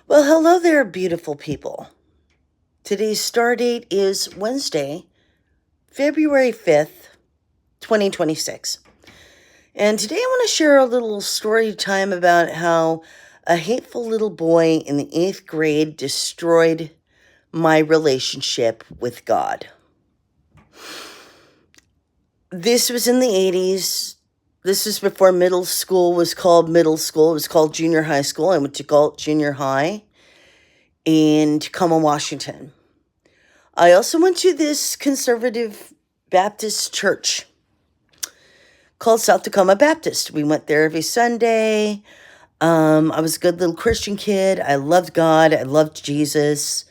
Well, hello there, beautiful people. Today's star date is Wednesday, February 5th, 2026. And today I want to share a little story time about how a hateful little boy in the eighth grade destroyed my relationship with God. This was in the 80s. This was before middle school was called middle school. It was called junior high school. I went to Galt Junior High in Tacoma, Washington. I also went to this conservative Baptist church called South Tacoma Baptist. We went there every Sunday. I was a good little Christian kid. I loved God. I loved Jesus.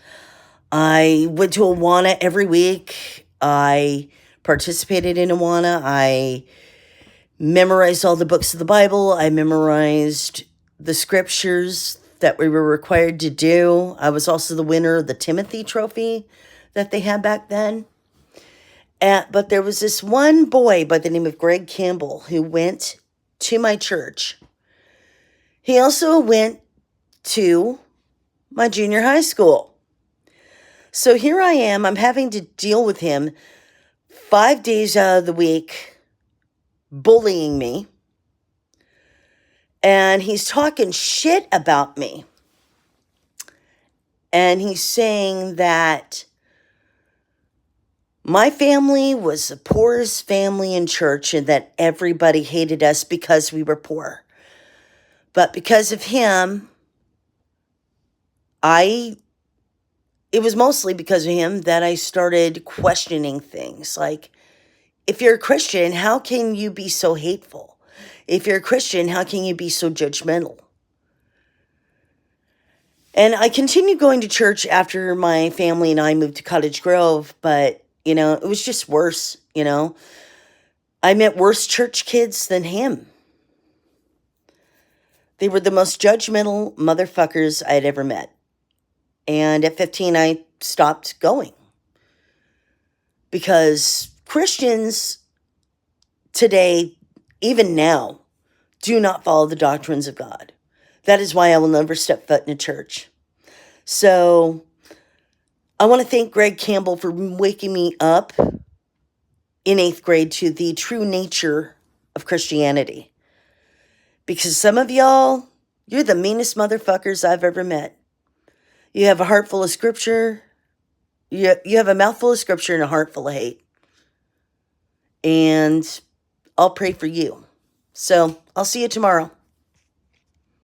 I went to Awana every week. I participated in Awana. I memorized all the books of the Bible. I memorized the scriptures that we were required to do. I was also the winner of the Timothy Trophy that they had back then. But there was this one boy by the name of Greg Campbell who went to my church. He also went to my junior high school. So here I am. I'm having to deal with him 5 days out of the week, bullying me. And he's talking shit about me. And he's saying that my family was the poorest family in church and that everybody hated us because we were poor. But because of him, it was mostly because of him that I started questioning things. Like, if you're a Christian, how can you be so hateful? If you're a Christian, how can you be so judgmental? And I continued going to church after my family and I moved to Cottage Grove, but, it was just worse, I met worse church kids than him. They were the most judgmental motherfuckers I had ever met. And at 15, I stopped going. Because Christians today, even now, do not follow the doctrines of God. That is why I will never step foot in a church. So I want to thank Greg Campbell for waking me up in eighth grade to the true nature of Christianity. Because some of y'all, you're the meanest motherfuckers I've ever met. You have a heart full of scripture. You have a mouthful of scripture and a heart full of hate. And I'll pray for you. So I'll see you tomorrow.